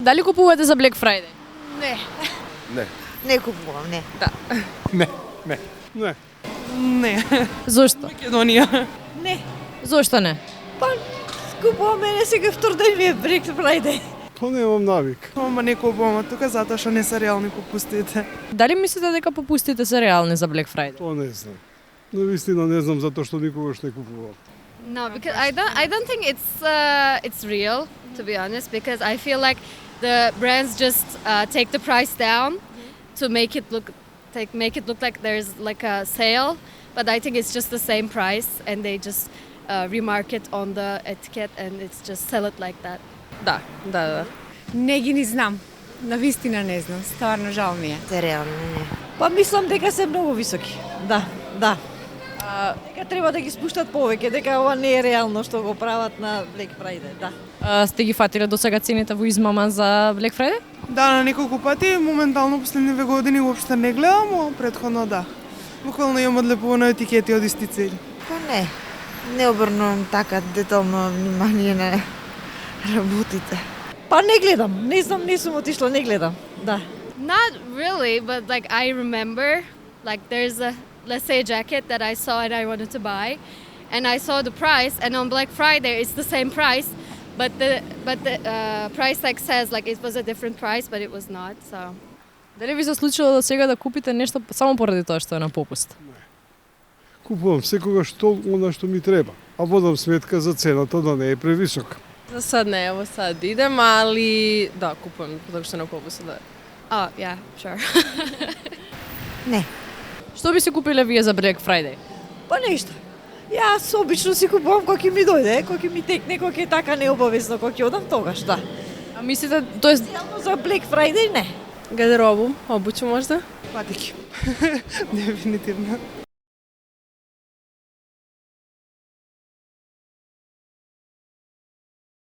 Дали купувате за Black Friday? Не. Не. Не купувам, не. Не. Не. Не. Не, Зошто? Македонија. Не. Зошто не? Па, купувам мене сега втор ден ми е Black Friday. Па немам навик. Ама не купувам тука затоа што не се реални попустите. Дали мислите дека попустите се реални за Black Friday? Тоа не знам. Навистина не знам затоа што никогаш не купувам. No, because I don't think it's real, to be honest, because I feel like the brands just take the price down to make it look like there's like a sale, but I think it's just the same price and they just remark it on the etiquette and it's just sell it like that. Да. Не ги ни знам. Навистина не знам. Стварно жал ми е. Се реално не. Па мислам дека се многу високи. Да. Дека треба да ги спуштат повеќе, дека ова не е реално што го прават на Black Friday, да. Сте ги фатиле до сега цените во измама за Black Friday? Да, на неколку пати, моментално последни 2 години уопште не гледам, а претходно да. Буквално имам одлепувано етикети од исти цели. Па не обрнувам така детално внимание на работите. Па не гледам, не знам, не сум отишла, не гледам, да. Not really, but like I remember, like there's let's say a jacket that I saw and I wanted to buy, and I saw the price, and on Black Friday it's the same price, but the price tag says like it was a different price, but it was not. So Дали ви се случило до сега да купите нешто само поради тоа што е на попуст? Купувам секогаш она што ми треба, а водам сметка за цената да не е превисока. За сад не, ево сад идем, али да, купувам, затоа што на попуст да. oh yeah, sure. Не. Што би си купиле вие за Black Friday? Па нешто. Јас обично си купувам кој ќе ми дојде, кој ќе ми текне, кој ќе така необавезно, кој ќе одам тогаш, да. А мислите, тоест Специјално за Black Friday не. Гардеробу, обуќу можда? Патики. Дефинитивно.